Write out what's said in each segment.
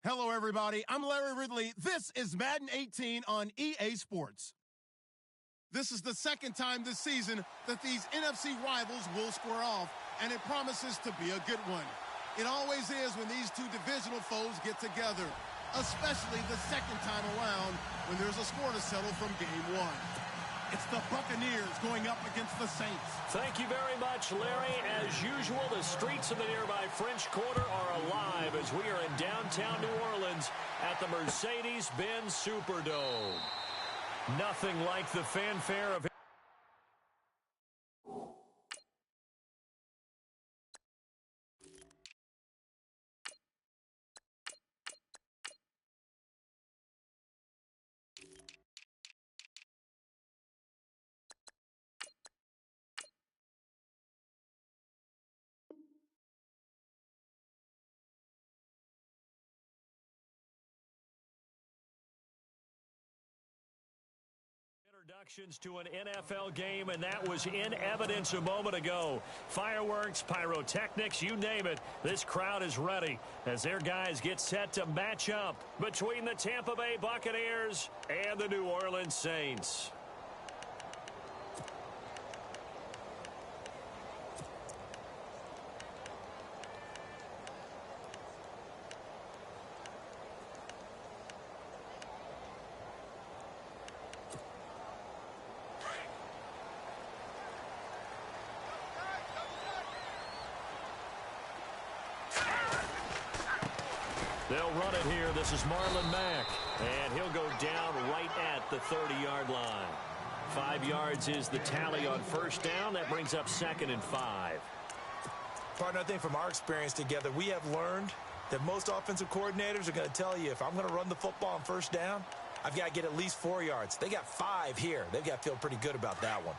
Hello, everybody. I'm Larry Ridley. This is Madden 18 on EA Sports. This is the second time this season that these NFC rivals will square off, and it promises to be a good one. It always is when these two divisional foes get together, especially the second time around when there's a score to settle from game one. It's the Buccaneers going up against the Saints. Thank you very much, Larry. As usual, the streets of the nearby French Quarter are alive as we are in downtown New Orleans at the Mercedes-Benz Superdome. Nothing like the fanfare of... Introductions to an NFL game, and that was in evidence a moment ago. Fireworks, pyrotechnics, you name it. This crowd is ready as their guys get set to match up between the Tampa Bay Buccaneers and the New Orleans Saints. They'll run it here. This is Marlon Mack, and he'll go down right at the 30-yard line. 5 yards is the tally on first down. That brings up 2nd and 5. Partner, I think from our experience together, we have learned that most offensive coordinators are going to tell you, if I'm going to run the football on first down, I've got to get at least 4 yards. They got 5 here. They've got to feel pretty good about that one.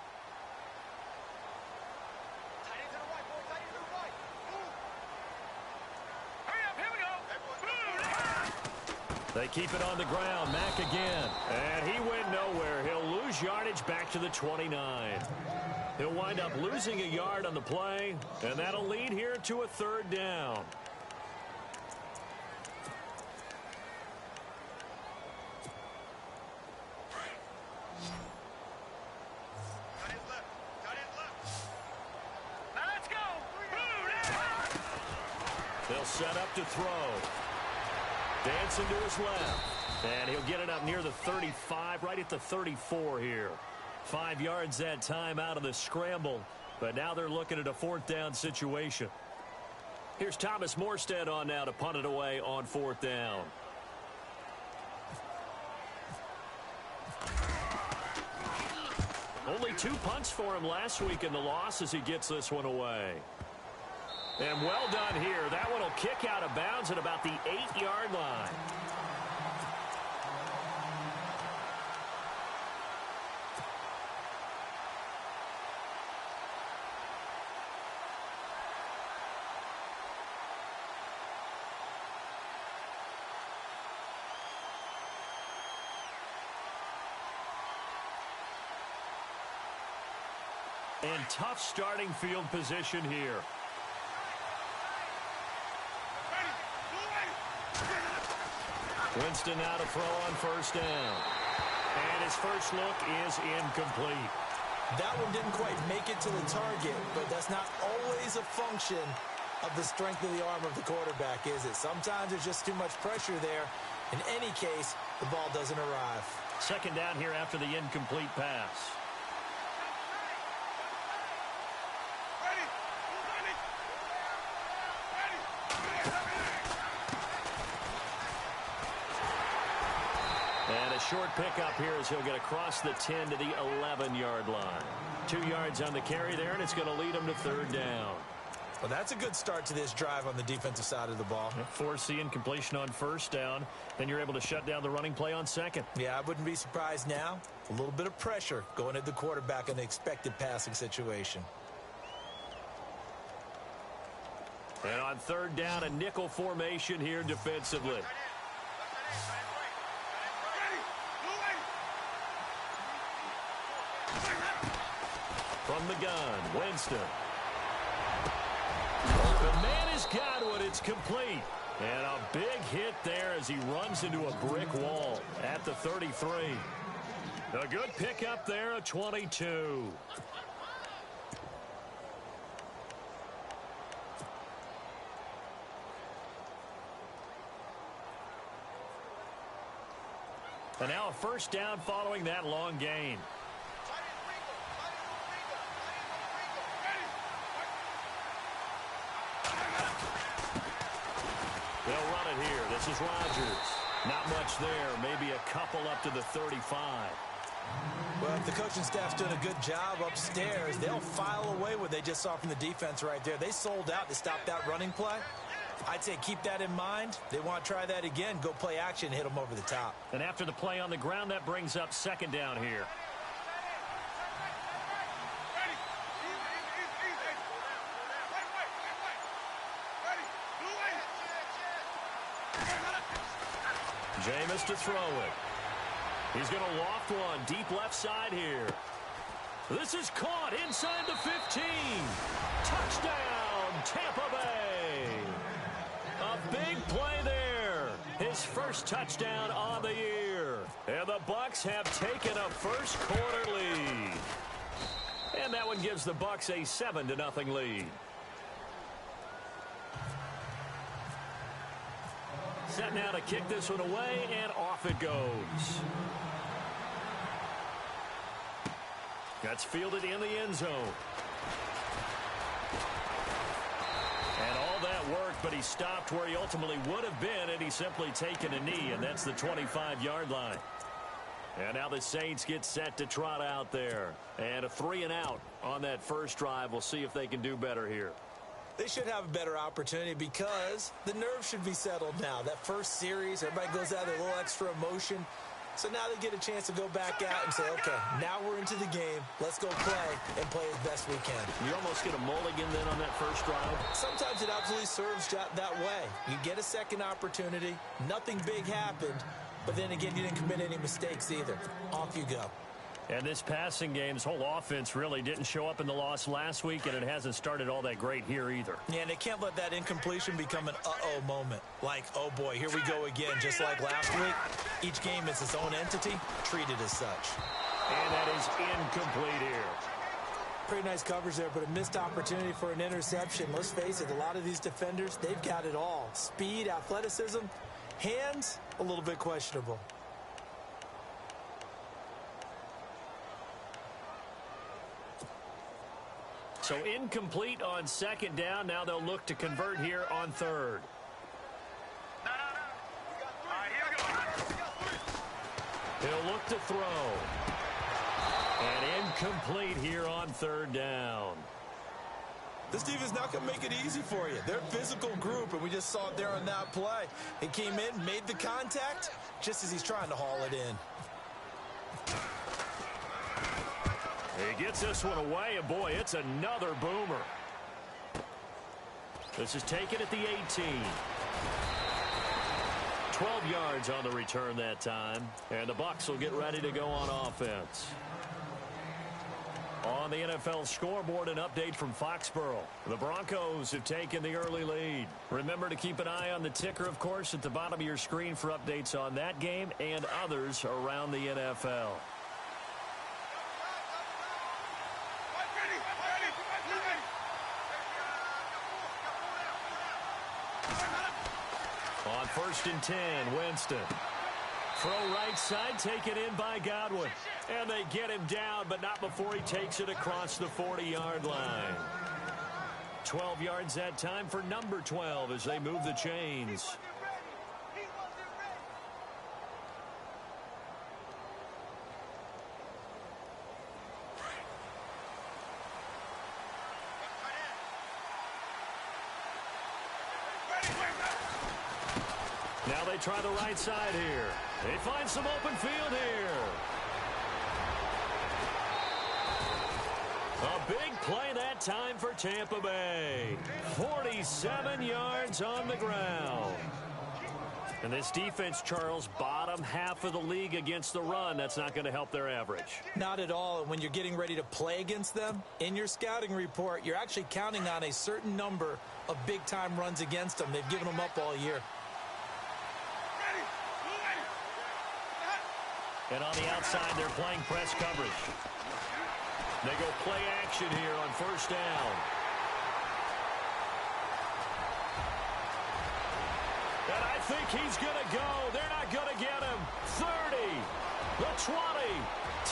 They keep it on the ground. Mack again. And he went nowhere. He'll lose yardage back to the 29. He'll wind up losing a yard on the play, and that'll lead here to a 3rd down. Let's go. They'll set up to throw. Dancing to his left. And he'll get it up near the 35, right at the 34 here. 5 yards that time out of the scramble. But now they're looking at a 4th down situation. Here's Thomas Morstead on now to punt it away on 4th down. Only 2 punts for him last week in the loss as he gets this one away. And well done here. That one will kick out of bounds at about the 8-yard line. And tough starting field position here. Winston now to throw on first down. And his first look is incomplete. That one didn't quite make it to the target, but that's not always a function of the strength of the arm of the quarterback, is it? Sometimes there's just too much pressure there. In any case, the ball doesn't arrive. 2nd down here after the incomplete pass. And a short pickup here as he'll get across the 10 to the 11-yard line. 2 yards on the carry there, and it's going to lead him to 3rd down. Well, that's a good start to this drive on the defensive side of the ball. Force the incompletion on first down. Then you're able to shut down the running play on 2nd. Yeah, I wouldn't be surprised now. A little bit of pressure going at the quarterback in the expected passing situation. And on 3rd down, a nickel formation here defensively. From the gun, Winston. The man has got one. It's complete. And a big hit there as he runs into a brick wall at the 33. A good pickup there, a 22. And now a first down following that long gain. They'll run it here. This is Rodgers. Not much there. Maybe a couple up to the 35. Well, if the coaching staff's doing a good job upstairs, they'll file away what they just saw from the defense right there. They sold out to stop that running play. I'd say keep that in mind. They want to try that again. Go play action, hit them over the top. And after the play on the ground, that brings up second down here. Jameis to throw it. He's going to loft one deep left side here. This is caught inside the 15. Touchdown, Tampa Bay. A big play there. His first touchdown on the year. And the Bucs have taken a first quarter lead. And that one gives the Bucs a 7-0 lead. Set now to kick this one away, and off it goes. That's fielded in the end zone. And all that worked, but he stopped where he ultimately would have been, and he's simply taken a knee, and that's the 25-yard line. And now the Saints get set to trot out there. And a 3-and-out on that first drive. We'll see if they can do better here. They should have a better opportunity because the nerves should be settled now. That first series, everybody goes out with a little extra emotion. So now they get a chance to go back out and say, okay, now we're into the game. Let's go play and play as best we can. You almost get a mulligan then on that first drive? Sometimes it absolutely serves that way. You get a second opportunity. Nothing big happened. But then again, you didn't commit any mistakes either. Off you go. And this passing game, this whole offense really didn't show up in the loss last week, and it hasn't started all that great here either. Yeah, and they can't let that incompletion become an uh-oh moment. Like, oh boy, here we go again, just like last week. Each game is its own entity, treated as such. And that is incomplete here. Pretty nice coverage there, but a missed opportunity for an interception. Let's face it, a lot of these defenders, they've got it all. Speed, athleticism, hands, a little bit questionable. So incomplete on second down. Now they'll look to convert here on third. He'll look to throw. And incomplete here on third down. This defense not going to make it easy for you. They're a physical group, and we just saw it there on that play. He came in, made the contact, just as he's trying to haul it in. He gets this one away, and boy, it's another boomer. This is taken at the 18. 12 yards on the return that time, and the Bucs will get ready to go on offense. On the NFL scoreboard, an update from Foxborough. The Broncos have taken the early lead. Remember to keep an eye on the ticker, of course, at the bottom of your screen for updates on that game and others around the NFL. On 1st and 10, Winston. Throw right side, taken in by Godwin. And they get him down, but not before he takes it across the 40-yard line. 12 yards that time for number 12 as they move the chains. Now they try the right side here. They find some open field here. A big play that time for Tampa Bay. 47 yards on the ground. And this defense, Charles, bottom half of the league against the run. That's not going to help their average. Not at all. And when you're getting ready to play against them, in your scouting report, you're actually counting on a certain number of big-time runs against them. They've given them up all year. And on the outside, they're playing press coverage. They go play action here on first down. And I think he's going to go. They're not going to get him. 30, the 20,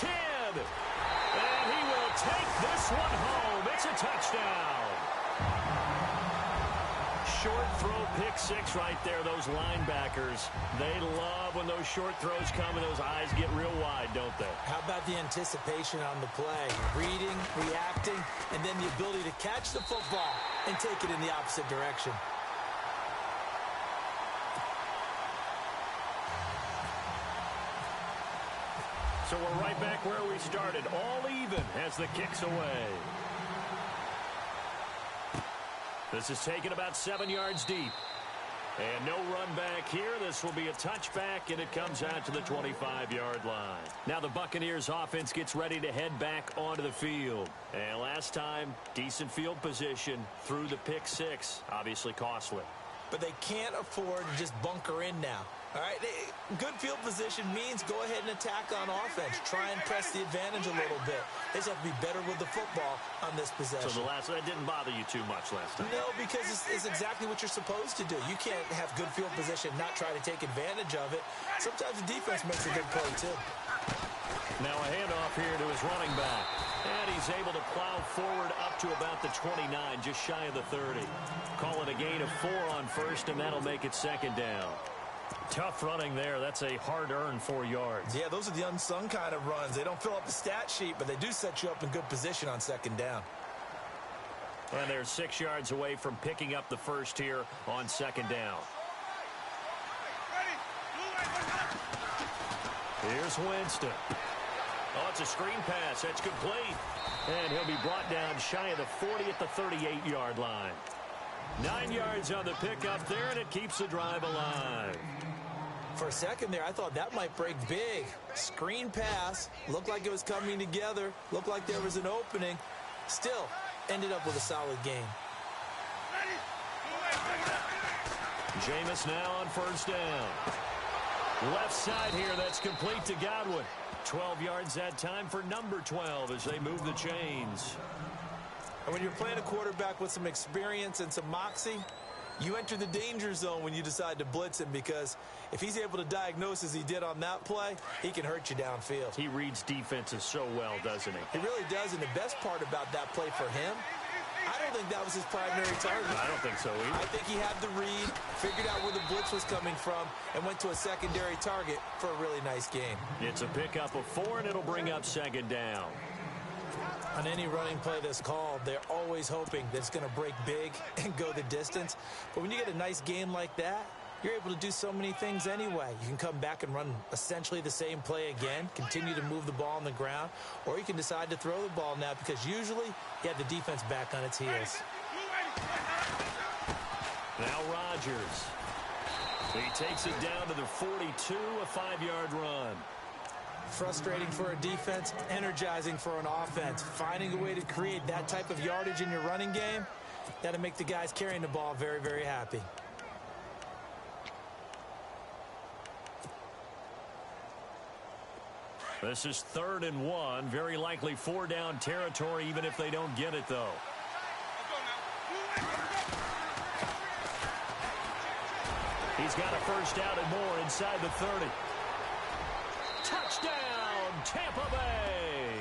10. And he will take this one home. It's a touchdown. Short throw, pick six right there. Those linebackers, they love when those short throws come and those eyes get real wide, don't they? How about the anticipation on the play? Reading, reacting, and then the ability to catch the football and take it in the opposite direction. So we're right back where we started, all even as the kick's away. This is taken about 7 yards deep. And no run back here. This will be a touchback, and it comes out to the 25-yard line. Now the Buccaneers offense gets ready to head back onto the field. And last time, decent field position through the pick six. Obviously costly. But they can't afford to just bunker in now. All right, good field position means go ahead and attack on offense. Try and press the advantage a little bit. They just have to be better with the football on this possession. So that didn't bother you too much last time? No, because it's exactly what you're supposed to do. You can't have good field position, not try to take advantage of it. Sometimes the defense makes a good play, too. Now a handoff here to his running back. And he's able to plow forward up to about the 29, just shy of the 30. Call it a gain of 4 on first, and that'll make it second down. Tough running there. That's a hard-earned 4 yards. Yeah, those are the unsung kind of runs. They don't fill up the stat sheet, but they do set you up in good position on second down. And they're 6 yards away from picking up the first here on second down. Here's Winston. Oh, it's a screen pass. That's complete. And he'll be brought down shy of the 40 at the 38-yard line. 9 yards on the pickup there, and it keeps the drive alive. For a second there, I thought that might break big. Screen pass. Looked like it was coming together. Looked like there was an opening. Still, ended up with a solid game. Jameis now on first down. Left side here, that's complete to Godwin. 12 yards that time for number 12 as they move the chains. And when you're playing a quarterback with some experience and some moxie, you enter the danger zone when you decide to blitz him, because if he's able to diagnose as he did on that play, he can hurt you downfield. He reads defenses so well, doesn't he? He really does, and the best part about that play for him, I don't think that was his primary target. I don't think so either. I think he had the read, figured out where the blitz was coming from, and went to a secondary target for a really nice game. It's a pickup of 4, and it'll bring up second down. On any running play that's called, they're always hoping that it's going to break big and go the distance. But when you get a nice game like that, you're able to do so many things anyway. You can come back and run essentially the same play again, continue to move the ball on the ground, or you can decide to throw the ball now, because usually you have the defense back on its heels. Now Rodgers. He takes it down to the 42, a 5-yard run. Frustrating for a defense, energizing for an offense. Finding a way to create that type of yardage in your running game, that'll make the guys carrying the ball very, very happy. This is 3rd and 1. Very likely 4-down territory, even if they don't get it, though. He's got a first down and more inside the 30. Touchdown, Tampa Bay.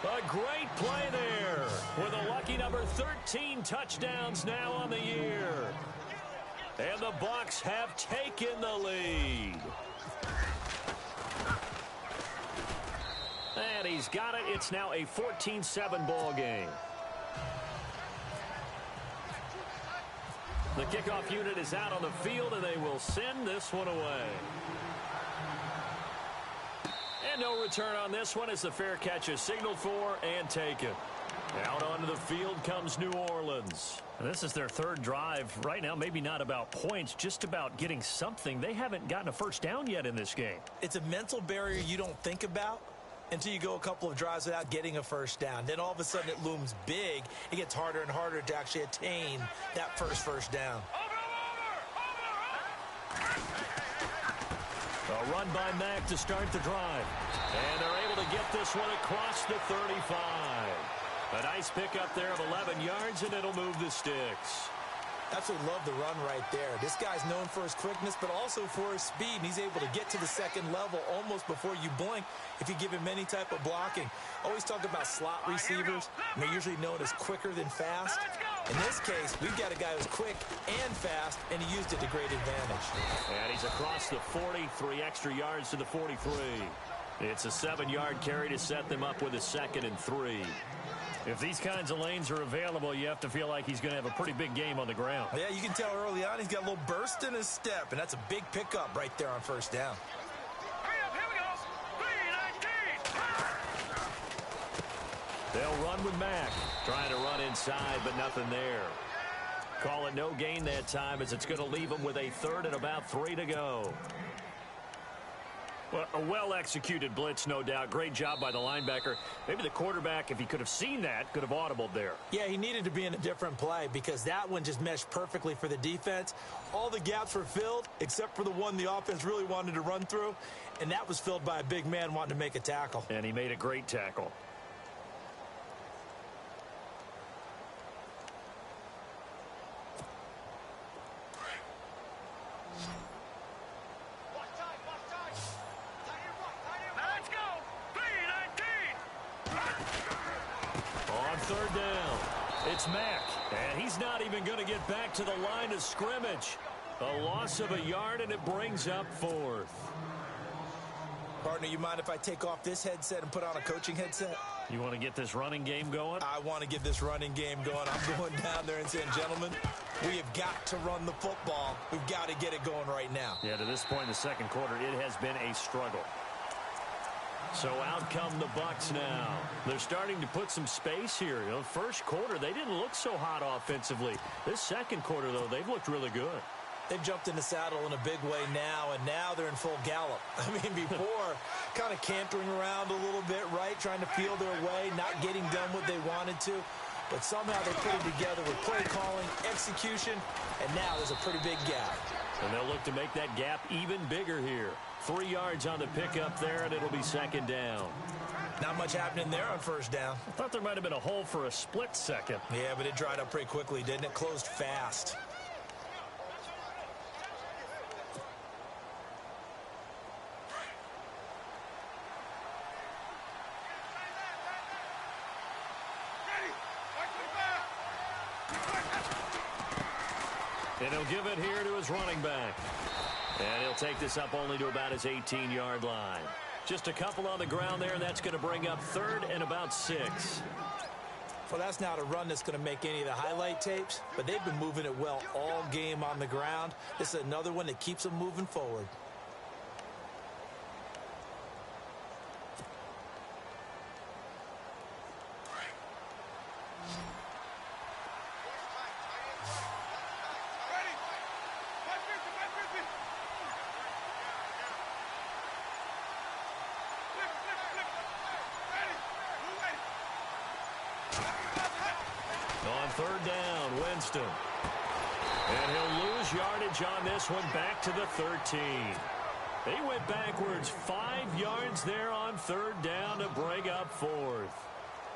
A great play there with a lucky number 13 touchdowns now on the year. And the Bucs have taken the lead. And he's got it. It's now a 14-7 ball game. The kickoff unit is out on the field, and they will send this one away. And no return on this one as the fair catch is signaled for and taken. Out onto the field comes New Orleans. And this is their 3rd drive right now. Maybe not about points, just about getting something. They haven't gotten a first down yet in this game. It's a mental barrier you don't think about until you go a couple of drives without getting a first down. Then all of a sudden it looms big. It gets harder and harder to actually attain that first down. A run by Mack to start the drive. And they're able to get this one across the 35. A nice pickup there of 11 yards, and it'll move the sticks. Absolutely love the run right there. This guy's known for his quickness, but also for his speed, and he's able to get to the second level almost before you blink if you give him any type of blocking. Always talk about slot receivers, and they're usually known as quicker than fast. In this case, we've got a guy who's quick and fast, and he used it to great advantage. And he's across the 40, 3 extra yards to the 43. It's a 7-yard carry to set them up with a 2nd and 3. If these kinds of lanes are available, you have to feel like he's going to have a pretty big game on the ground. Yeah, you can tell early on he's got a little burst in his step, and that's a big pickup right there on first down. Here we go. 3-19. They'll run with Mack. Trying to run inside, but nothing there. Call it no gain that time, as it's going to leave him with a 3rd and about 3 to go. Well, a well-executed blitz, no doubt. Great job by the linebacker. Maybe the quarterback, if he could have seen that, could have audibled there. Yeah, he needed to be in a different play because that one just meshed perfectly for the defense. All the gaps were filled except for the one the offense really wanted to run through, and that was filled by a big man wanting to make a tackle. And he made a great tackle. Third down. It's Mack, and he's not even going to get back to the line of scrimmage. A loss of a yard, and it brings up 4th. Partner, you mind if I take off this headset and put on a coaching headset? You want to get this running game going? I want to get this running game going. I'm going down there and saying, gentlemen, we have got to run the football. We've got to get it going right now. Yeah, to this point in the second quarter, it has been a struggle. So out come the Bucs now. They're starting to put some space here. You know, first quarter, they didn't look so hot offensively. This second quarter, though, they've looked really good. They've jumped in the saddle in a big way now, and now they're in full gallop. I mean, before, kind of cantering around a little bit, right, trying to feel their way, not getting done what they wanted to. But somehow they put it together with play calling, execution, and now there's a pretty big gap. And they'll look to make that gap even bigger here. 3 yards on the pickup there, and it'll be 2nd down. Not much happening there on first down. I thought there might have been a hole for a split second. Yeah, but it dried up pretty quickly, didn't it? Closed fast. And he'll give it here to his running back. And he'll take this up only to about his 18-yard line. Just a couple on the ground there, and that's going to bring up 3rd and about 6. Well, that's not a run that's going to make any of the highlight tapes, but they've been moving it well all game on the ground. This is another one that keeps them moving forward. On 3rd down, Winston. And he'll lose yardage on this one back to the 13. They went backwards 5 yards there on 3rd down to bring up 4th.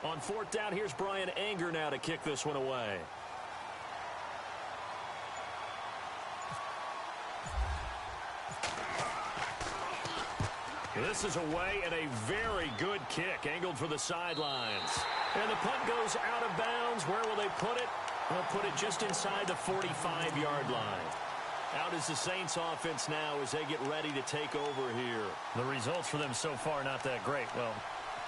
On 4th down, here's Brian Anger now to kick this one away. This is away and a very good kick, angled for the sidelines. And the punt goes out of bounds. Where will they put it? They'll put it just inside the 45-yard line. Out is the Saints offense now as they get ready to take over here. The results for them so far not that great. Well,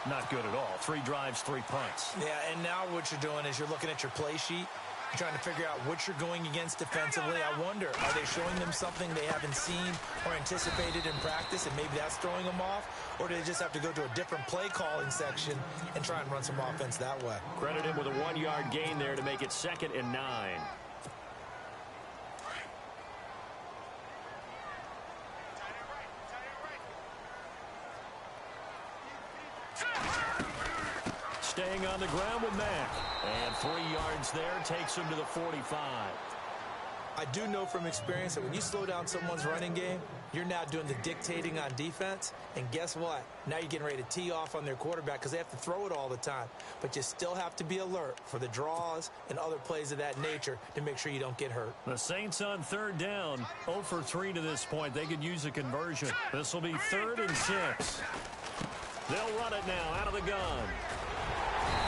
not good at all. 3 drives, 3 punts. Yeah, and now what you're doing is you're looking at your play sheet. You're trying to figure out what you're going against defensively. I wonder, are they showing them something they haven't seen or anticipated in practice, and maybe that's throwing them off? Or do they just have to go to a different play calling section and try and run some offense that way? Credit him with a 1-yard gain there to make it 2nd and 9. staying on the ground with Mack. And 3 yards there takes him to the 45. I do know from experience that when you slow down someone's running game, you're now doing the dictating on defense. And guess what? Now you're getting ready to tee off on their quarterback because they have to throw it all the time. But you still have to be alert for the draws and other plays of that nature to make sure you don't get hurt. The Saints on 3rd down, 0 for 3 to this point. They could use a conversion. This will be 3rd and 6. They'll run it now out of the gun.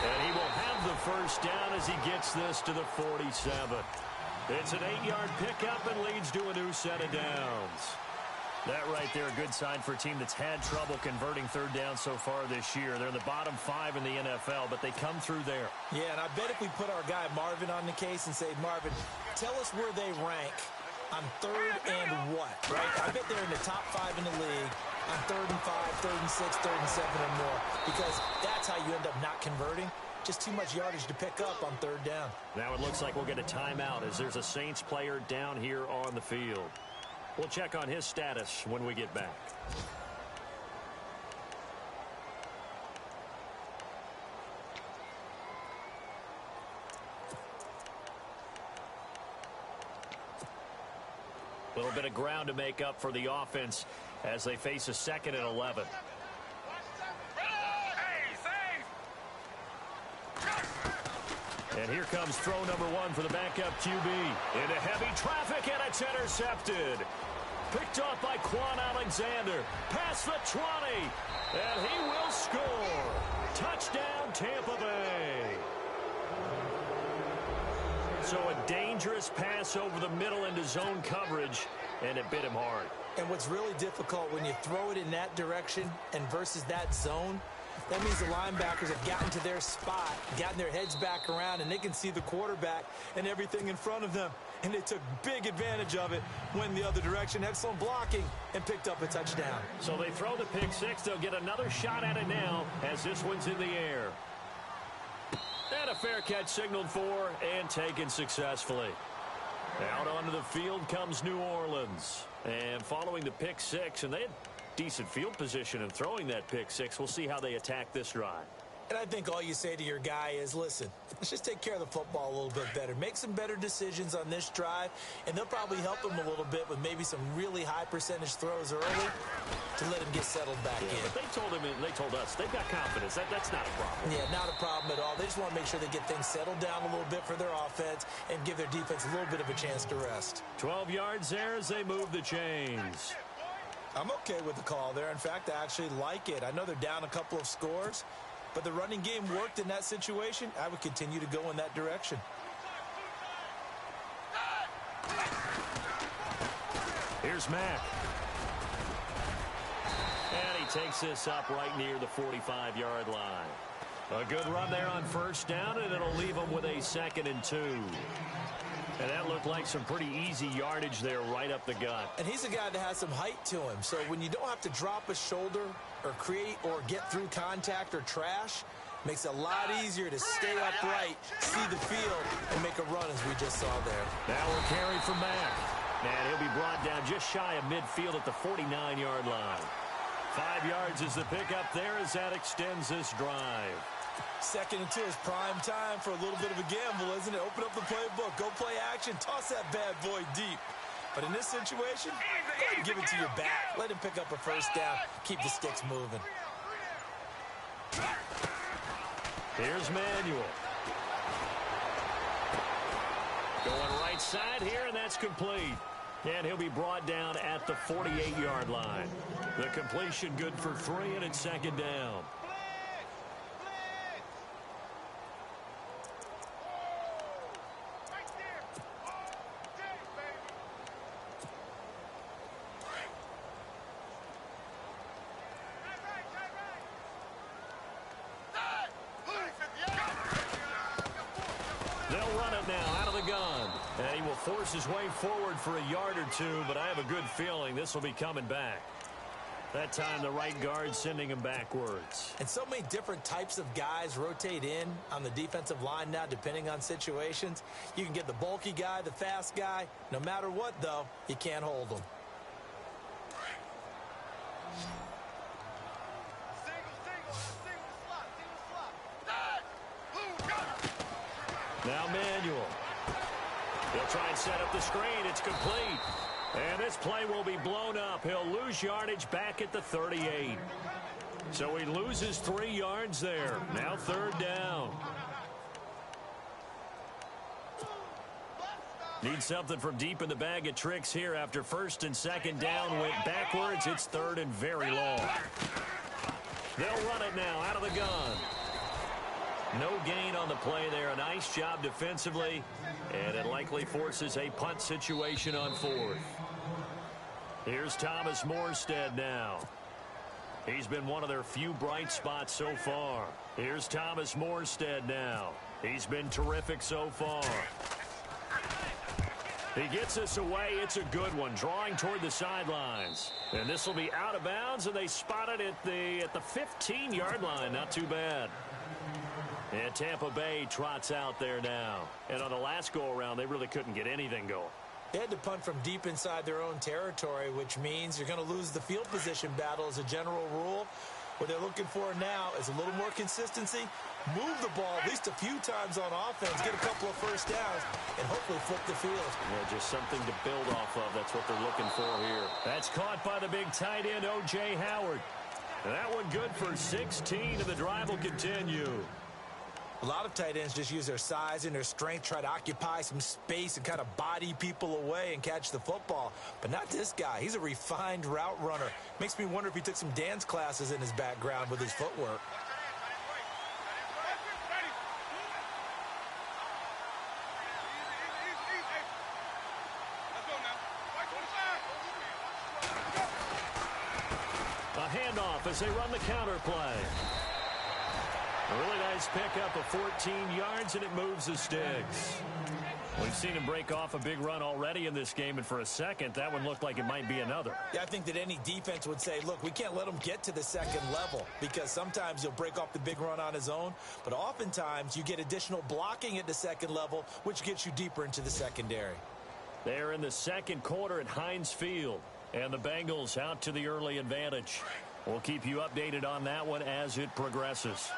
And he will have the first down as he gets this to the 47. It's an 8-yard pickup and leads to a new set of downs. That right there, a good sign for a team that's had trouble converting 3rd down so far this year. They're in the bottom 5 in the NFL, but they come through there. Yeah, and I bet if we put our guy Marvin on the case and say, Marvin, tell us where they rank on 3rd and what, right? I bet they're in the top 5 in the league on 3rd and 5, 3rd and 6, 3rd and 7 or more, because that's how you end up not converting. Just too much yardage to pick up on 3rd down. Now it looks like we'll get a timeout as there's a Saints player down here on the field. We'll check on his status when we get back. A little bit of ground to make up for the offense as they face a 2nd and 11. And here comes throw number 1 for the backup QB. Into heavy traffic, and it's intercepted. Picked off by Quan Alexander. Past the 20. And he will score. Touchdown, Tampa Bay. So a dangerous pass over the middle into zone coverage, and it bit him hard. And what's really difficult when you throw it in that direction and versus that zone, that means the linebackers have gotten to their spot, gotten their heads back around, and they can see the quarterback and everything in front of them. And they took big advantage of it, went the other direction, excellent blocking, and picked up a touchdown. So they throw the pick six. They'll get another shot at it now as this one's in the air. And a fair catch signaled for and taken successfully. Out onto the field comes New Orleans. And following the pick six, and they had decent field position in throwing that pick six. We'll see how they attack this drive. And I think all you say to your guy is, listen, let's just take care of the football a little bit better. Make some better decisions on this drive, and they'll probably help him a little bit with maybe some really high percentage throws early to let him get settled back in. But they told him, and they told us, they've got confidence. That's not a problem. Yeah, not a problem at all. They just want to make sure they get things settled down a little bit for their offense and give their defense a little bit of a chance to rest. 12 yards there as they move the chains. I'm okay with the call there. In fact, I actually like it. I know they're down a couple of scores, but the running game worked in that situation. I would continue to go in that direction. Here's Mack. And he takes this up right near the 45-yard line. A good run there on first down, and it'll leave him with a 2nd and 2. And that looked like some pretty easy yardage there right up the gut. And he's a guy that has some height to him. So when you don't have to drop a shoulder or create or get through contact or trash, makes it a lot easier to stay upright, see the field, and make a run as we just saw there. Now we'll carry from Mack. And he'll be brought down just shy of midfield at the 49-yard line. 5 yards is the pickup there as that extends this drive. 2nd and 2 is prime time for a little bit of a gamble, isn't it? Open up the playbook, go play action, toss that bad boy deep. But in this situation, go ahead and give it to your back. Let him pick up a first down, keep the sticks moving. Here's Manuel. Going right side here, and that's complete. And he'll be brought down at the 48-yard line. The completion good for 3, and it's 2nd down. They'll run it now out of the gun. And he will force his way forward for a yard or two, but I have a good feeling this will be coming back. That time the right guard sending him backwards. And so many different types of guys rotate in on the defensive line now depending on situations. You can get the bulky guy, the fast guy. No matter what, though, you can't hold them. Now Manuel. He'll try and set up the screen. It's complete. And this play will be blown up. He'll lose yardage back at the 38. So he loses 3 yards there. Now 3rd down. Need something from deep in the bag of tricks here after 1st and 2nd down went backwards. It's 3rd and very long. They'll run it now out of the gun. No gain on the play there. A nice job defensively. And it likely forces a punt situation on 4th. Here's Thomas Morstead now. He's been one of their few bright spots so far. Here's Thomas Morstead now. He's been terrific so far. He gets this away. It's a good one. Drawing toward the sidelines. And this will be out of bounds, and they spot it at the 15-yard line. Not too bad. And Tampa Bay trots out there now. And on the last go-around, they really couldn't get anything going. They had to punt from deep inside their own territory, which means you're going to lose the field position battle as a general rule. What they're looking for now is a little more consistency, move the ball at least a few times on offense, get a couple of first downs, and hopefully flip the field. Yeah, just something to build off of. That's what they're looking for here. That's caught by the big tight end, O.J. Howard. And that one good for 16, and the drive will continue. A lot of tight ends just use their size and their strength, try to occupy some space and kind of body people away and catch the football. But not this guy. He's a refined route runner. Makes me wonder if he took some dance classes in his background with his footwork. A handoff as they run the counter play. A really nice pickup of 14 yards, and it moves the sticks. We've seen him break off a big run already in this game, and for a second, that one looked like it might be another. Yeah, I think that any defense would say, look, we can't let him get to the 2nd level, because sometimes he'll break off the big run on his own, but oftentimes you get additional blocking at the 2nd level, which gets you deeper into the secondary. They're in the 2nd quarter at Heinz Field, and the Bengals out to the early advantage. We'll keep you updated on that one as it progresses.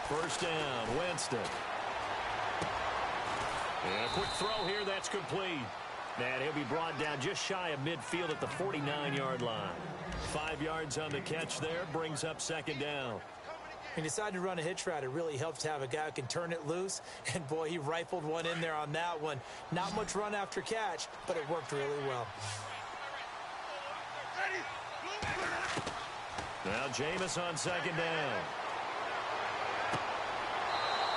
First down, Winston. And a quick throw here, that's complete. And he'll be brought down just shy of midfield at the 49-yard line. 5 yards on the catch there, brings up 2nd down. He decided to run a hitch route. It really helps to have a guy who can turn it loose. And, boy, he rifled one in there on that one. Not much run after catch, but it worked really well. Now Jameis on 2nd down.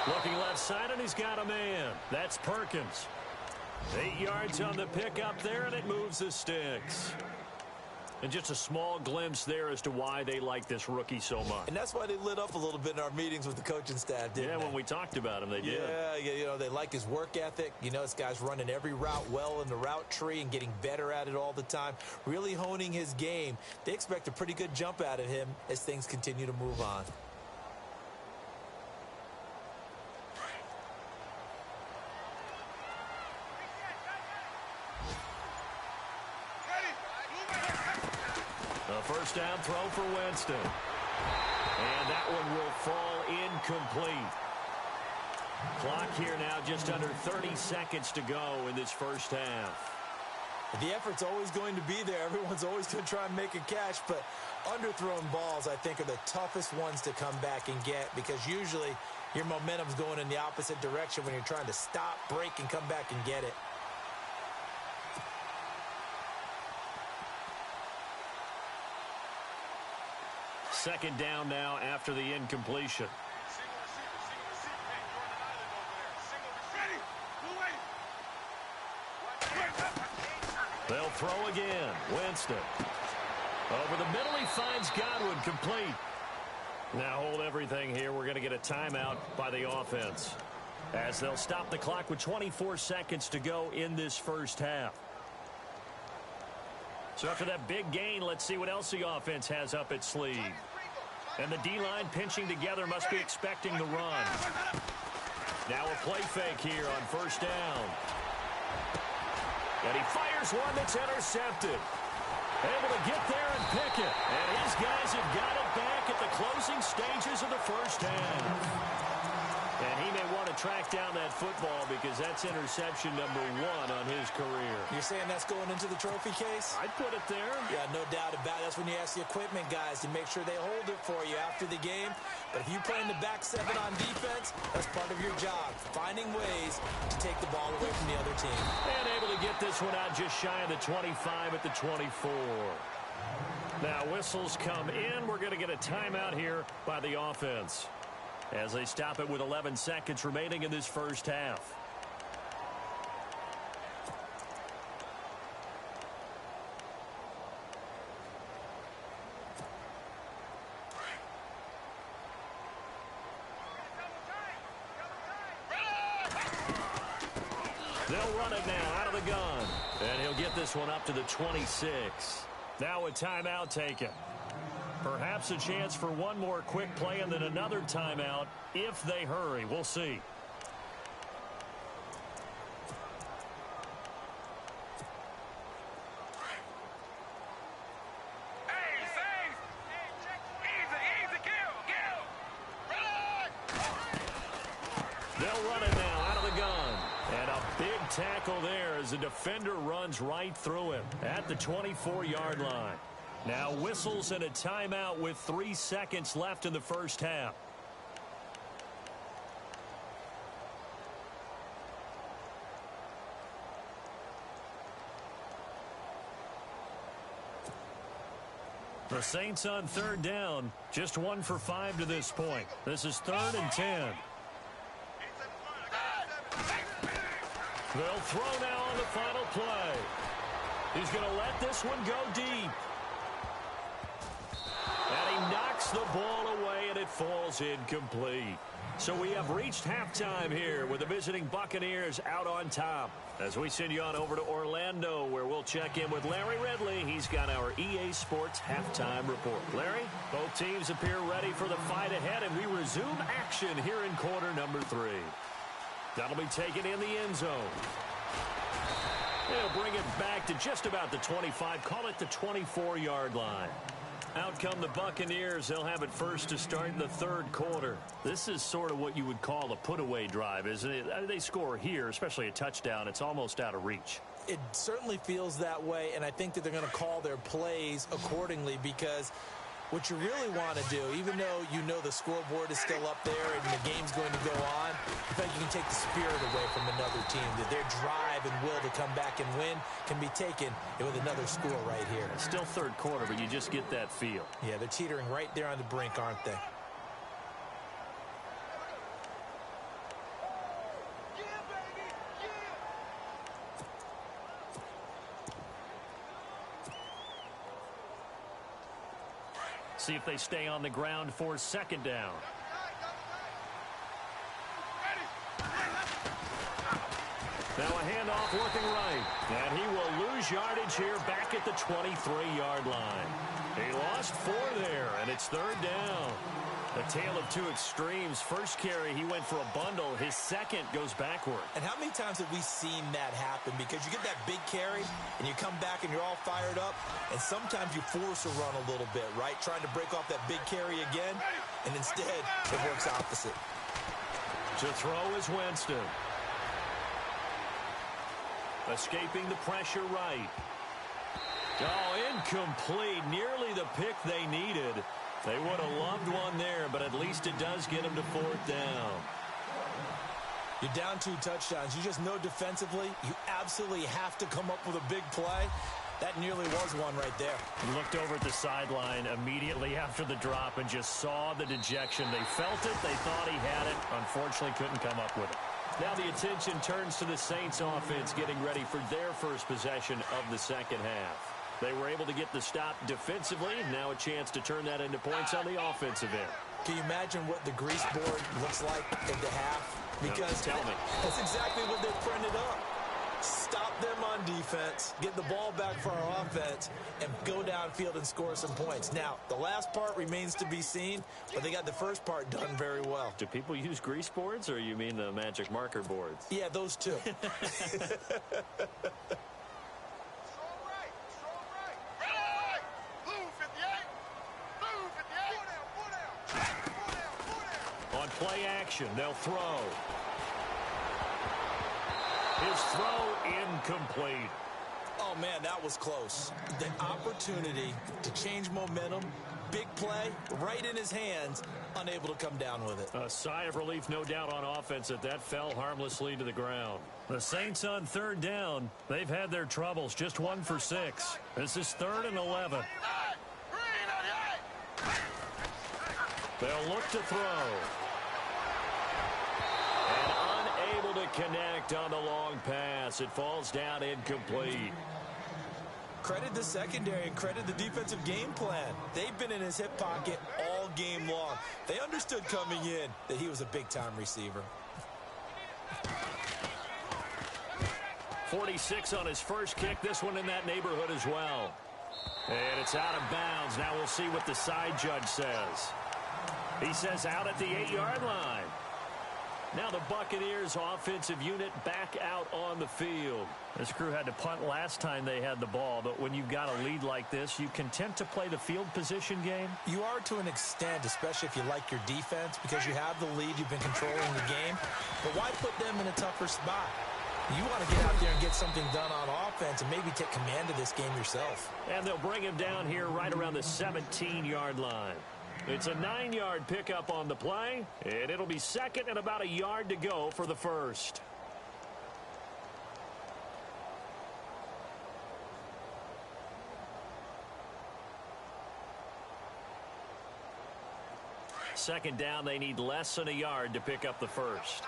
Looking left side, and he's got a man. That's Perkins. 8 yards on the pickup there, and it moves the sticks. And just a small glimpse there as to why they like this rookie so much. And that's why they lit up a little bit in our meetings with the coaching staff, didn't they? Yeah, when we talked about him, they did. Yeah, you know, they like his work ethic. You know, this guy's running every route well in the route tree and getting better at it all the time, really honing his game. They expect a pretty good jump out of him as things continue to move on. First down throw for Winston. And that one will fall incomplete. Clock here now just under 30 seconds to go in this first half. The effort's always going to be there. Everyone's always going to try and make a catch, but underthrown balls, I think, are the toughest ones to come back and get, because usually your momentum's going in the opposite direction when you're trying to stop, break, and come back and get it. Second down now after the incompletion. They'll throw again. Winston. Over the middle, he finds Godwin, complete. Now hold everything here. We're going to get a timeout by the offense, as they'll stop the clock with 24 seconds to go in this first half. So after that big gain, let's see what else the offense has up its sleeve. And the D-line pinching together, must be expecting the run. Now a play fake here on first down. And he fires one that's intercepted. Able to get there and pick it. And his guys have got it back at the closing stages of the first half. And he may want to track down that football because that's interception number 1 on his career. You're saying that's going into the trophy case? I'd put it there. Yeah, no doubt about it. That's when you ask the equipment guys to make sure they hold it for you after the game. But if you play in the back 7 on defense, that's part of your job, finding ways to take the ball away from the other team. And able to get this one out just shy of the 25 at the 24. Now whistles come in. We're going to get a timeout here by the offense as they stop it with 11 seconds remaining in this first half. They'll run it now out of the gun. And he'll get this one up to the 26. Now a timeout taken. Perhaps a chance for one more quick play and then another timeout if they hurry. We'll see. They'll run it now out of the gun. And a big tackle there as the defender runs right through him at the 24-yard line. Now whistles and a timeout with 3 seconds left in the first half. The Saints on third down, just 1 for 5 to this point. This is 3rd and 10. They'll throw now on the final play. He's going to let this one go deep. And he knocks the ball away, and it falls incomplete. So we have reached halftime here with the visiting Buccaneers out on top. As we send you on over to Orlando, where we'll check in with Larry Ridley. He's got our EA Sports halftime report. Larry, both teams appear ready for the fight ahead, and we resume action here in quarter number 3. That'll be taken in the end zone. They'll bring it back to just about the 25, call it the 24-yard line. Out come the Buccaneers. They'll have it first to start in the 3rd quarter. This is sort of what you would call a put-away drive, isn't it? They score here, especially a touchdown. It's almost out of reach. It certainly feels that way, and I think that they're going to call their plays accordingly because what you really want to do, even though you know the scoreboard is still up there and the game's going to go on, I think you can take the spirit away from another team. That their drive and will to come back and win can be taken with another score right here. It's still 3rd quarter, but you just get that feel. Yeah, they're teetering right there on the brink, aren't they? See if they stay on the ground for 2nd down. Now a handoff working right. And he will lose yardage here back at the 23-yard line. He lost 4 there, and it's 3rd down. A tale of 2 extremes. First carry, he went for a bundle. His second goes backward. And how many times have we seen that happen? Because you get that big carry, and you come back and you're all fired up, and sometimes you force a run a little bit, right? Trying to break off that big carry again, and instead it works opposite. To throw is Winston. Escaping the pressure right. Oh, incomplete. Nearly the pick they needed. They would have loved one there, but at least it does get them to 4th down. You're down 2 touchdowns. You just know defensively you absolutely have to come up with a big play. That nearly was one right there. He looked over at the sideline immediately after the drop and just saw the dejection. They felt it. They thought he had it. Unfortunately, couldn't come up with it. Now the attention turns to the Saints offense getting ready for their first possession of the 2nd half. They were able to get the stop defensively. Now a chance to turn that into points on the offensive end. Can you imagine what the grease board looks like at the half? Because tell me. That's exactly what they printed up. Stop them on defense, get the ball back for our offense, and go downfield and score some points. Now, the last part remains to be seen, but they got the first part done very well. Do people use grease boards, or you mean the magic marker boards? Yeah, those two. formation. They'll throw. His throw incomplete. Oh, man, that was close. The opportunity to change momentum, big play, right in his hands, unable to come down with it. A sigh of relief, no doubt, on offense that fell harmlessly to the ground. The Saints on third down. They've had their troubles, just 1 for 6. This is 3rd and 11. They'll look to throw. And unable to connect on the long pass. It falls down incomplete. Credit the secondary and credit the defensive game plan. They've been in his hip pocket all game long. They understood coming in that he was a big-time receiver. 46 on his first kick. This one in that neighborhood as well. And it's out of bounds. Now we'll see what the side judge says. He says out at the 8-yard line. Now the Buccaneers offensive unit back out on the field. This crew had to punt last time they had the ball, but when you've got a lead like this, you content to play the field position game? You are to an extent, especially if you like your defense, because you have the lead, you've been controlling the game. But why put them in a tougher spot? You want to get out there and get something done on offense and maybe take command of this game yourself. And they'll bring him down here right around the 17-yard line. It's a 9-yard pickup on the play, and it'll be 2nd and about a yard to go for the first. Second down, they need less than a yard to pick up the first.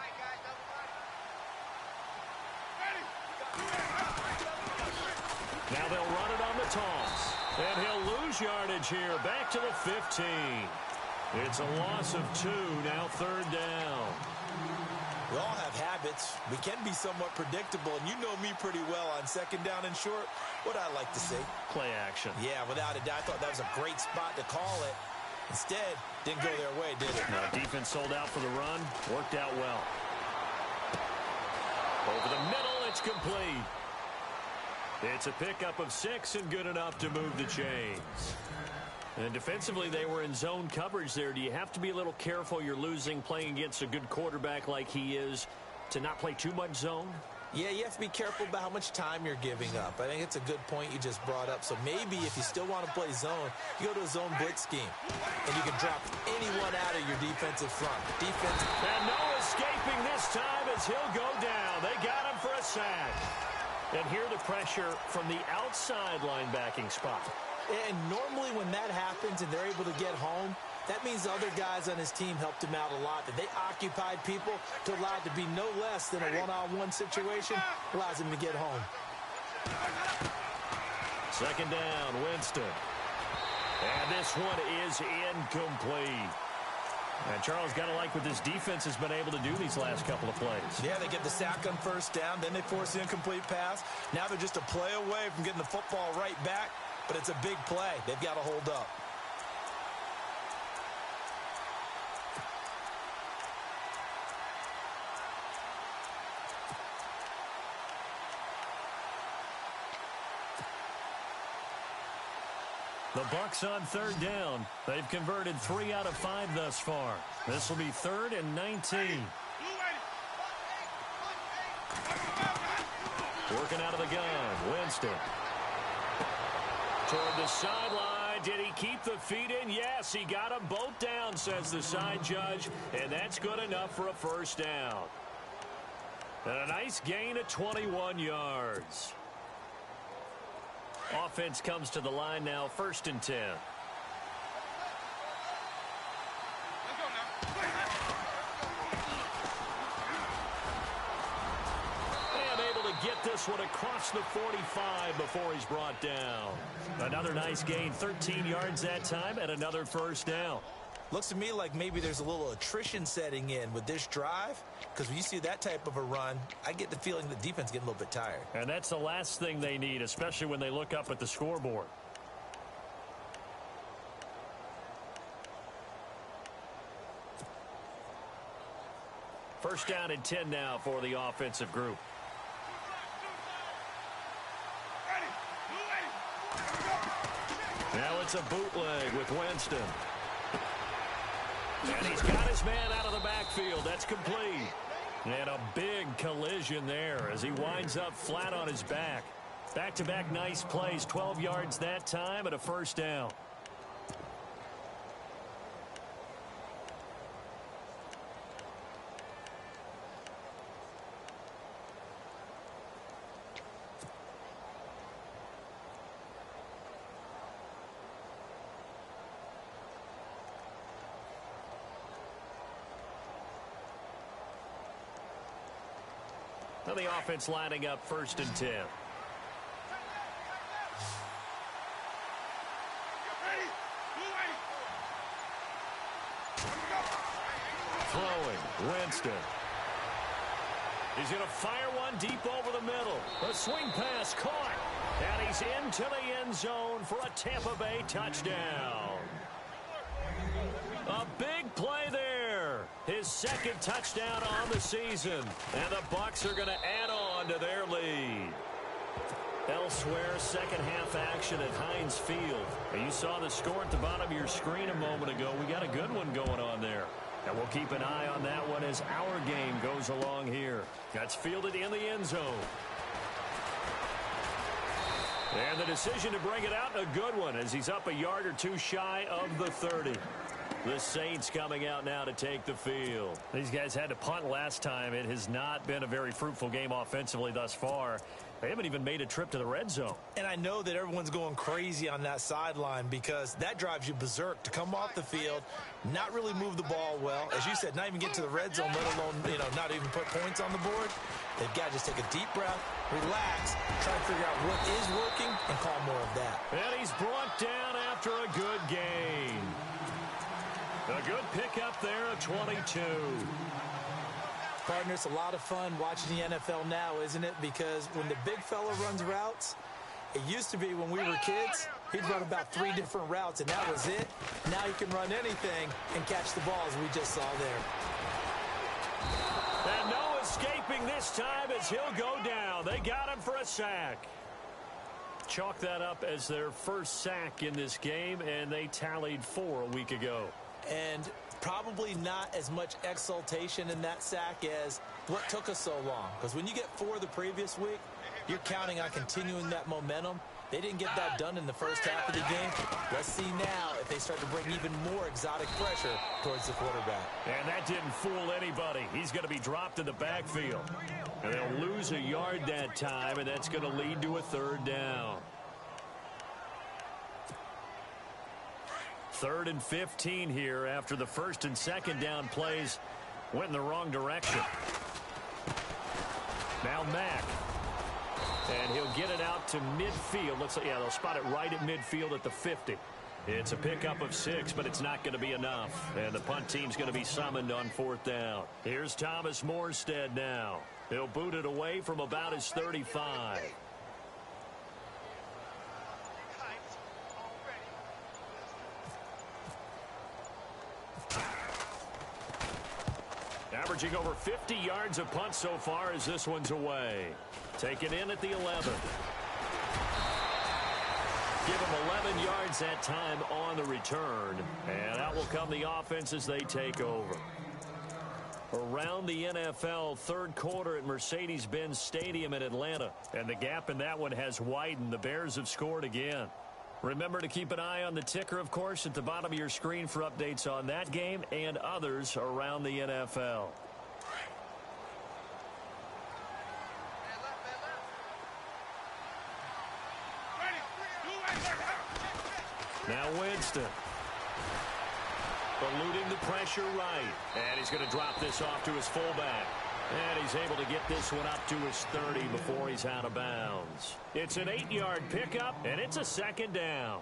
Now they'll run it on the toss. And he'll lose yardage here. Back to the 15. It's a loss of 2. Now 3rd down. We all have habits. We can be somewhat predictable, and you know me pretty well on 2nd down and short. What I like to see. Play action. Yeah, without a doubt. I thought that was a great spot to call it. Instead, didn't go their way, did it? No, defense sold out for the run. Worked out well. Over the middle, it's complete. It's a pickup of 6 and good enough to move the chains. And defensively, they were in zone coverage there. Do you have to be a little careful you're losing playing against a good quarterback like he is to not play too much zone? Yeah, you have to be careful about how much time you're giving up. I think it's a good point you just brought up. So maybe if you still want to play zone, you go to a zone blitz scheme. And you can drop anyone out of your defensive front. Defense. And no escaping this time as he'll go down. They got him for a sack. And here the pressure from the outside linebacking spot. And normally when that happens and they're able to get home, that means the other guys on his team helped him out a lot. That they occupied people to allow it to be no less than a one-on-one situation, allows him to get home. 2nd down, Winston. And this one is incomplete. And Charles, got to like what this defense has been able to do these last couple of plays. Yeah, they get the sack on 1st down, then they force the incomplete pass. Now they're just a play away from getting the football right back, but it's a big play. They've got to hold up. The Bucs on 3rd down. They've converted 3 out of 5 thus far. This will be 3rd and 19. Working out of the gun, Winston. Toward the sideline. Did he keep the feet in? Yes, he got them both down, says the side judge. And that's good enough for a 1st down. And a nice gain of 21 yards. Offense comes to the line now, 1st and 10. And able to get this one across the 45 before he's brought down. Another nice gain, 13 yards that time, and another 1st down. Looks to me like maybe there's a little attrition setting in with this drive, because when you see that type of a run, I get the feeling the defense is getting a little bit tired. And that's the last thing they need, especially when they look up at the scoreboard. First down and 10 now for the offensive group. Now it's a bootleg with Winston. And he's got his man out of the backfield. That's complete. And a big collision there as he winds up flat on his back. Back-to-back nice plays, 12 yards that time and a first down. Now the offense lining up 1st and 10. Throwing, Winston. He's going to fire one deep over the middle. A swing pass caught. And he's into the end zone for a Tampa Bay touchdown. A big play there. His 2nd touchdown on the season. And the Bucs are going to add on to their lead. Elsewhere, second half action at Heinz Field. And you saw the score at the bottom of your screen a moment ago. We got a good one going on there. And we'll keep an eye on that one as our game goes along here. That's fielded in the end zone. And the decision to bring it out, a good one, as he's up a yard or two shy of the 30. The Saints coming out now to take the field. These guys had to punt last time. It has not been a very fruitful game offensively thus far. They haven't even made a trip to the red zone. And I know that everyone's going crazy on that sideline because that drives you berserk to come off the field, not really move the ball well. As you said, not even get to the red zone, let alone, not even put points on the board. They've got to just take a deep breath, relax, try to figure out what is working, and call more of that. And he's brought down after a good gain. A good pickup there at 22. Partner, it's a lot of fun watching the NFL now, isn't it? Because when the big fella runs routes, it used to be when we were kids, he'd run about 3 different routes, and that was it. Now he can run anything and catch the ball, as we just saw there. And no escaping this time as he'll go down. They got him for a sack. Chalk that up as their first sack in this game, and they tallied 4 a week ago. And probably not as much exultation in that sack as what took us so long. Because when you get 4 the previous week, you're counting on continuing that momentum. They didn't get that done in the first half of the game. Let's see now if they start to bring even more exotic pressure towards the quarterback. And that didn't fool anybody. He's going to be dropped in the backfield. And they'll lose a yard that time, and that's going to lead to a 3rd down. 3rd and 15 here after the 1st and 2nd down plays went in the wrong direction. Now Mack. And he'll get it out to midfield. Looks like, yeah, they'll spot it right at midfield at the 50. It's a pickup of 6, but it's not going to be enough. And the punt team's going to be summoned on 4th down. Here's Thomas Morstead now. He'll boot it away from about his 35. Averaging over 50 yards a punt so far as this one's away. Taken in at the 11. Give him 11 yards that time on the return. And out will come the offense as they take over. Around the NFL, 3rd quarter at Mercedes-Benz Stadium in Atlanta. And the gap in that one has widened. The Bears have scored again. Remember to keep an eye on the ticker, of course, at the bottom of your screen for updates on that game and others around the NFL. Now Winston. Eluding the pressure right. And he's going to drop this off to his fullback. And he's able to get this one up to his 30 before he's out of bounds. It's an 8-yard pickup, and it's a 2nd down.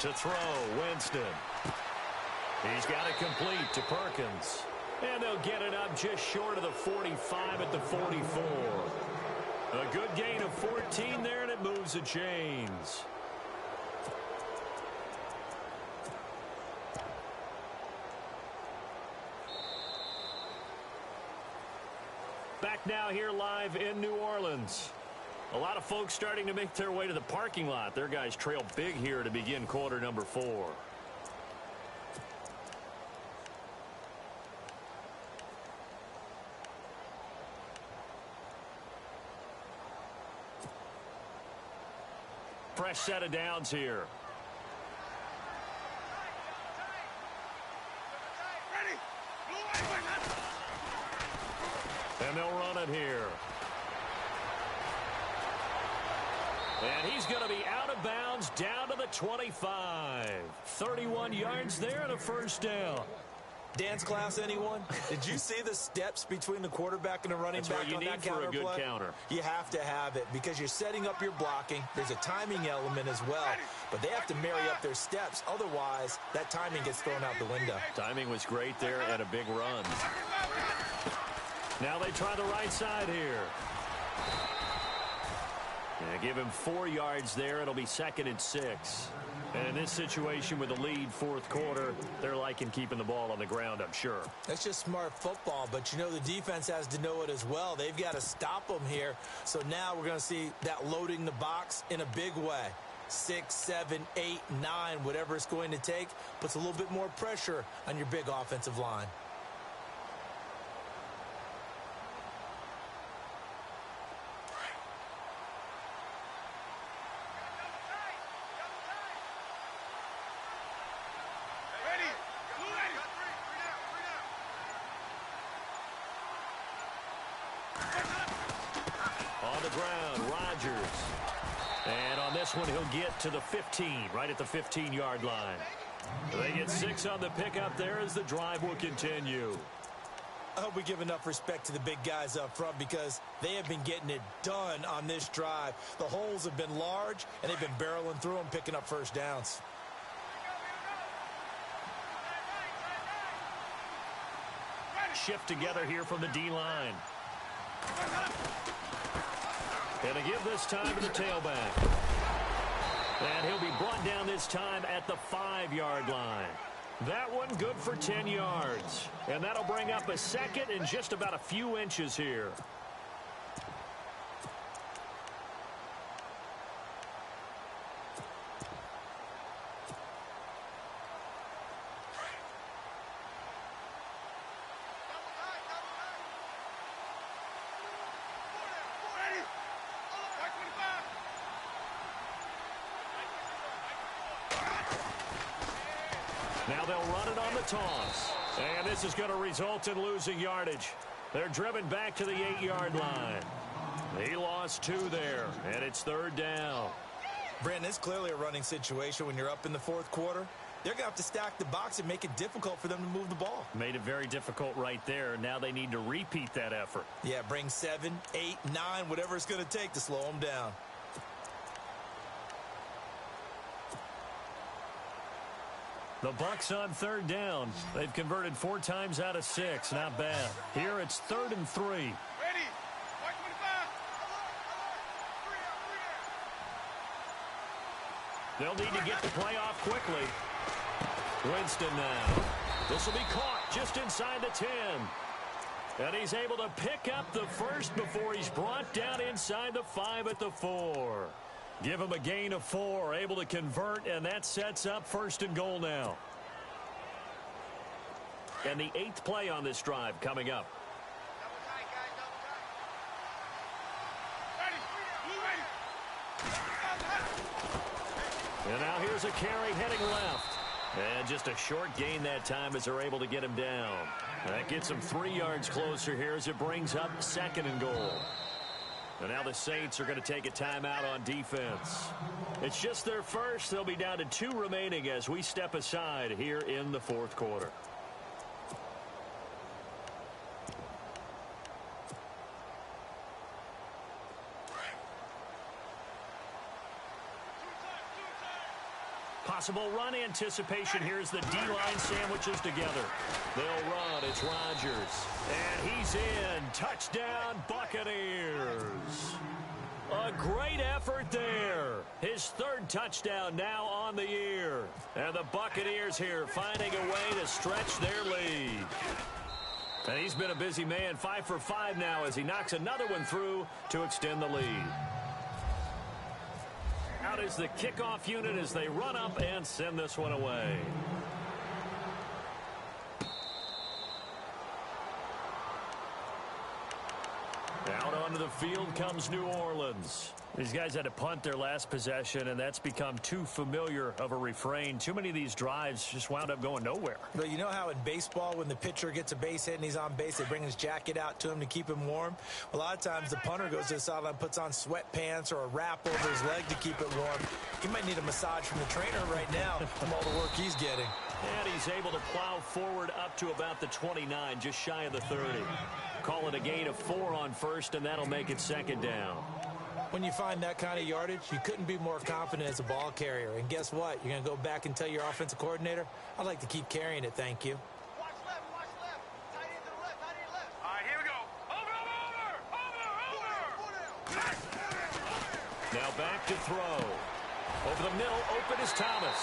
To throw, Winston. He's got it complete to Perkins. And they'll get it up just short of the 45 at the 44. A good gain of 14 there, and it moves the chains. Back now here live in New Orleans. A lot of folks starting to make their way to the parking lot. Their guys trail big here to begin quarter number 4. Fresh set of downs here. And they'll run it here. And he's going to be out of bounds down to the 25. 31 yards there and a first down. Dance class, anyone? Did you see the steps between the quarterback and the running back on that counter for a good play? counter. You have to have it because you're setting up your blocking. There's a timing element as well, but they have to marry up their steps. Otherwise, that timing gets thrown out the window. Timing was great there and a big run. Now they try the right side here. Yeah, give him 4 yards there. It'll be 2nd and 6. And in this situation with the lead fourth quarter, they're liking keeping the ball on the ground, I'm sure. That's just smart football, but you know the defense has to know it as well. They've got to stop them here. So now we're going to see that loading the box in a big way. 6, 7, 8, 9, whatever it's going to take, puts a little bit more pressure on your big offensive line. On the ground, Rodgers. And on this one, he'll get to the 15, right at the 15-yard line. They get 6 on the pickup there as the drive will continue. I hope we give enough respect to the big guys up front because they have been getting it done on this drive. The holes have been large, and they've been barreling through them, picking up first downs. Shift together here from the D-line. And to give this time to the tailback. And he'll be brought down this time at the 5-yard line. That one good for 10 yards. And that'll bring up a 2nd and just about a few inches here. Now they'll run it on the toss. And this is going to result in losing yardage. They're driven back to the 8-yard line. He lost 2 there, and it's 3rd down. Brandon, it's clearly a running situation when you're up in the fourth quarter. They're going to have to stack the box and make it difficult for them to move the ball. Made it very difficult right there. Now they need to repeat that effort. Yeah, bring 7, 8, 9, whatever it's going to take to slow them down. The Bucs on 3rd down. They've converted 4 times out of 6. Not bad. Here it's 3rd and 3. Ready. They'll need to get the play off quickly. Winston now. This will be caught just inside the 10. And he's able to pick up the first before he's brought down inside the 5 at the 4. Give him a gain of 4, able to convert, and that sets up 1st and goal now. And the 8th play on this drive coming up. And now here's a carry heading left. And just a short gain that time as they're able to get him down. That gets him 3 yards closer here as it brings up 2nd and goal. And now the Saints are going to take a timeout on defense. It's just their first. They'll be down to 2 remaining as we step aside here in the fourth quarter. Possible run anticipation. Here's the D-line sandwiches together. They'll run. It's Rodgers. And he's in. Touchdown, Buccaneers. A great effort there. His 3rd touchdown now on the year. And the Buccaneers here finding a way to stretch their lead. And he's been a busy man, 5 for 5 now as he knocks another one through to extend the lead. Out is the kickoff unit as they run up and send this one away. Out onto the field comes New Orleans. These guys had to punt their last possession, and that's become too familiar of a refrain. Too many of these drives just wound up going nowhere. But you know how in baseball, when the pitcher gets a base hit and he's on base, they bring his jacket out to him to keep him warm? A lot of times the punter goes to the sideline, puts on sweatpants or a wrap over his leg to keep it warm. He might need a massage from the trainer right now from all the work he's getting. And he's able to plow forward up to about the 29, just shy of the 30. Call it a gain of 4 on first, and that'll make it second down. When you find that kind of yardage, you couldn't be more confident as a ball carrier. And guess what? You're going to go back and tell your offensive coordinator, I'd like to keep carrying it, thank you. Watch left, watch left. Tight end to the left, tight end left. All right, here we go. Over. Now back to throw. Over the middle, open is Thomas.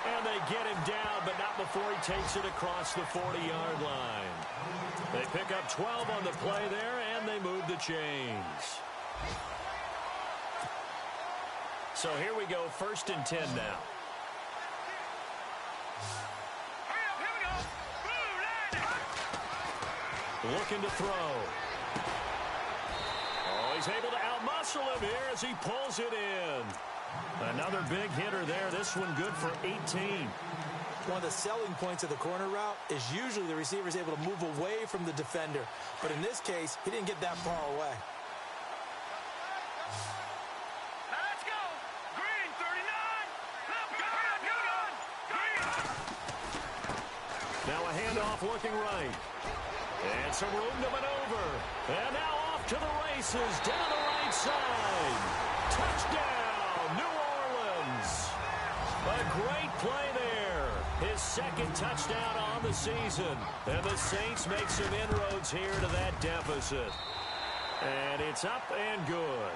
And they get him down, but not before he takes it across the 40-yard line. They pick up 12 on the play there, and they move the chains. So here we go, 1st and 10 now. Hurry up, here we go. Blue line. Looking to throw. Oh, he's able to outmuscle him here as he pulls it in. Another big hitter there. This one good for 18. One of the selling points of the corner route is usually the receiver is able to move away from the defender. But in this case, he didn't get that far away. Now let's go. Green, 39. Green. Now a handoff looking right. And some room to maneuver. And now off to the races down the right side. Touchdown, New Orleans. A great play there. His second touchdown on the season. And the Saints make some inroads here to that deficit. And it's up and good.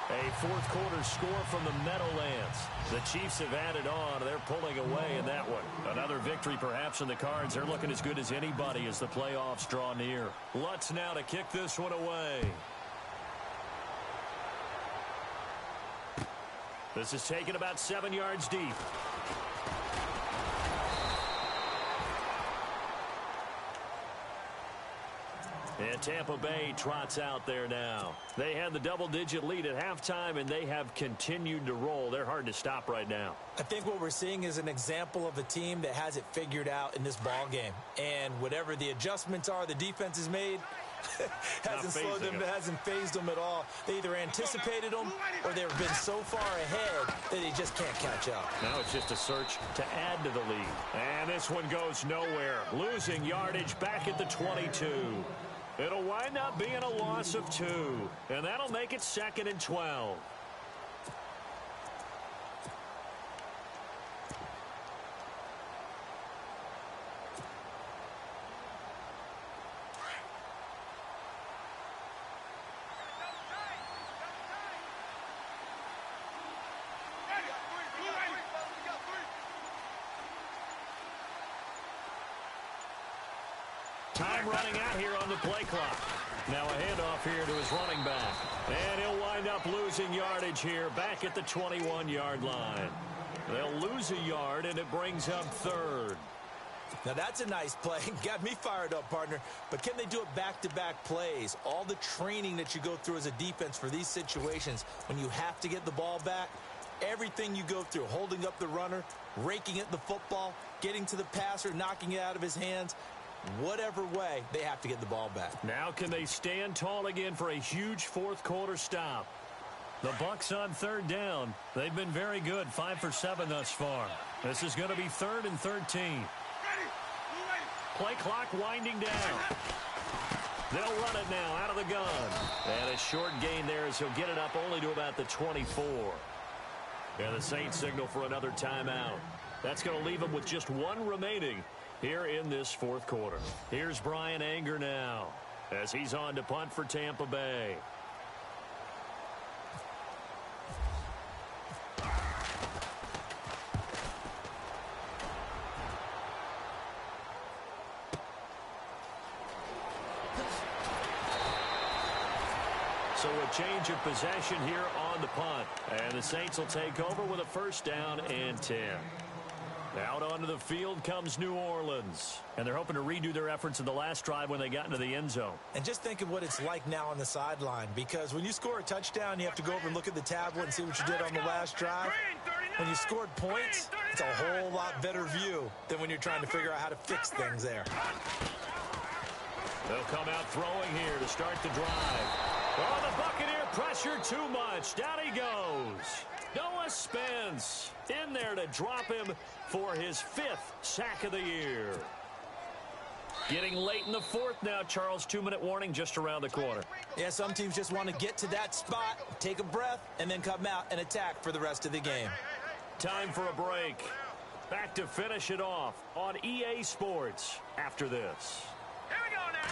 A fourth quarter score from the Meadowlands. The Chiefs have added on. They're pulling away in that one. Another victory perhaps in the cards. They're looking as good as anybody as the playoffs draw near. Lutz now to kick this one away. This is taken about 7 yards deep. And Tampa Bay trots out there now. They had the double-digit lead at halftime, and they have continued to roll. They're hard to stop right now. I think what we're seeing is an example of a team that has it figured out in this ball game. And whatever the adjustments are the defense has made, hasn't slowed them, hasn't phased them at all. They either anticipated them or they've been so far ahead that they just can't catch up. Now it's just a search to add to the lead. And this one goes nowhere. Losing yardage back at the 22. It'll wind up being a loss of 2. And that'll make it 2nd and 12. Time running out here on the play clock. Now a handoff here to his running back. And he'll wind up losing yardage here back at the 21-yard line. They'll lose a yard, and it brings up 3rd. Now that's a nice play. Got me fired up, partner. But can they do it back-to-back plays? All the training that you go through as a defense for these situations, when you have to get the ball back, everything you go through, holding up the runner, raking at the football, getting to the passer, knocking it out of his hands, whatever way, they have to get the ball back. Now can they stand tall again for a huge fourth quarter stop? The Bucs on 3rd down. They've been very good, 5 for 7 thus far. This is going to be 3rd and 13. Play clock winding down. They'll run it now out of the gun. And a short gain there as he'll get it up only to about the 24. And the Saints signal for another timeout. That's going to leave them with just 1 remaining here in this fourth quarter. Here's Brian Anger now as he's on to punt for Tampa Bay. So a change of possession here on the punt. And the Saints will take over with a first down and 10. Out onto the field comes New Orleans. And they're hoping to redo their efforts in the last drive when they got into the end zone. And just think of what it's like now on the sideline, because when you score a touchdown, you have to go over and look at the tablet and see what you did on the last drive. When you scored points, it's a whole lot better view than when you're trying to figure out how to fix things there. They'll come out throwing here to start the drive. Oh, the Buccaneer pressure too much. Down he goes. Noah Spence in there to drop him for his 5th sack of the year. Getting late in the 4th now, Charles. 2-minute warning just around the corner. Yeah, some teams just want to get to that spot, take a breath, and then come out and attack for the rest of the game. Time for a break. Back to finish it off on EA Sports after this. Here we go now.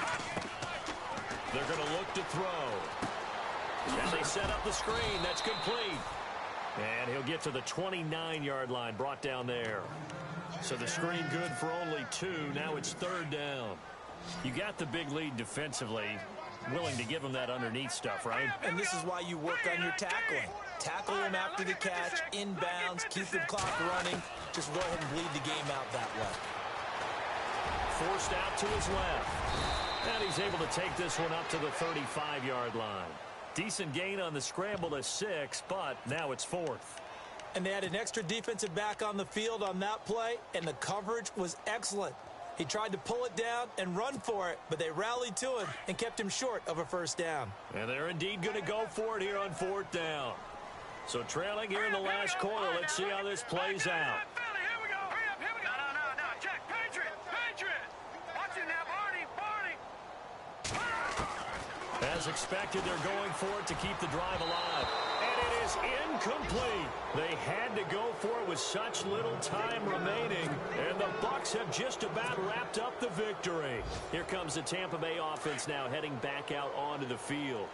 They're going to look to throw. And they set up the screen. That's complete. And he'll get to the 29-yard line, brought down there. So the screen good for only 2. Now it's 3rd down. You got the big lead defensively. Willing to give him that underneath stuff, right? And this is why you work on your tackling. Tackle him after the catch, inbounds, keep the clock running. Just go ahead and bleed the game out that way. Forced out to his left. And he's able to take this one up to the 35-yard line. Decent gain on the scramble to 6, but now it's 4th. And they had an extra defensive back on the field on that play, and the coverage was excellent. He tried to pull it down and run for it, but they rallied to him and kept him short of a first down. And they're indeed going to go for it here on 4th down. So trailing here in the last quarter, let's see how this plays out. Here we go. No. Check. Patriot. Watch it now, Barney. As expected, they're going for it to keep the drive alive. And it is incomplete. They had to go for it with such little time remaining. And the Bucs have just about wrapped up the victory. Here comes the Tampa Bay offense now heading back out onto the field.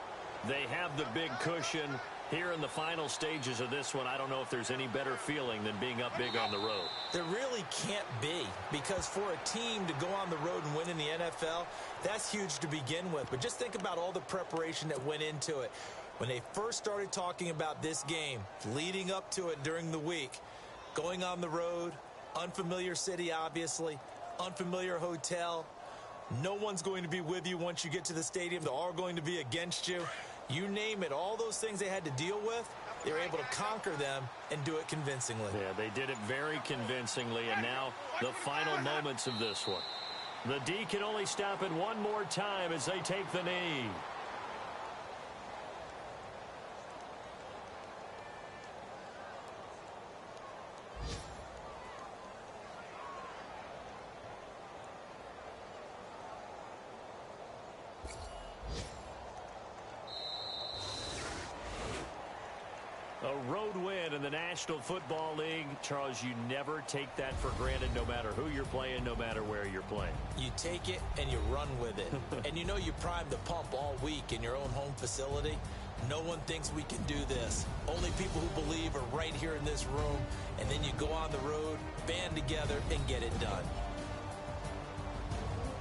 They have the big cushion. Here in the final stages of this one, I don't know if there's any better feeling than being up big on the road. There really can't be, because for a team to go on the road and win in the NFL, that's huge to begin with. But just think about all the preparation that went into it. When they first started talking about this game, leading up to it during the week, going on the road, unfamiliar city, obviously, unfamiliar hotel, no one's going to be with you once you get to the stadium. They're all going to be against you. You name it, all those things they had to deal with, they were able to conquer them and do it convincingly. Yeah, they did it very convincingly, and now the final moments of this one. The D can only stop it one more time as they take the knee. A road win in the National Football League. Charles, you never take that for granted, no matter who you're playing, no matter where you're playing. You take it and you run with it. And you know you primed the pump all week in your own home facility. No one thinks we can do this. Only people who believe are right here in this room. And then you go on the road, band together, and get it done.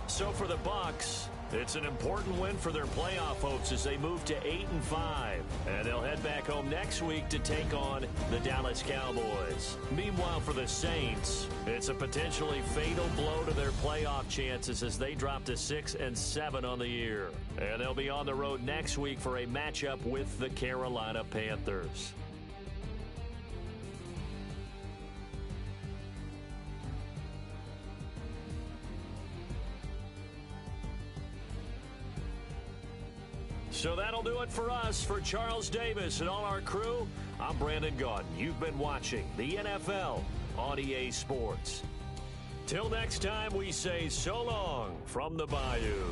So for the Bucs, it's an important win for their playoff hopes as they move to 8-5. And they'll head back home next week to take on the Dallas Cowboys. Meanwhile, for the Saints, it's a potentially fatal blow to their playoff chances as they drop to 6-7 on the year. And they'll be on the road next week for a matchup with the Carolina Panthers. So that'll do it for us. For Charles Davis and all our crew, I'm Brandon Gaudin. You've been watching the NFL on EA Sports. Till next time, we say so long from the Bayou.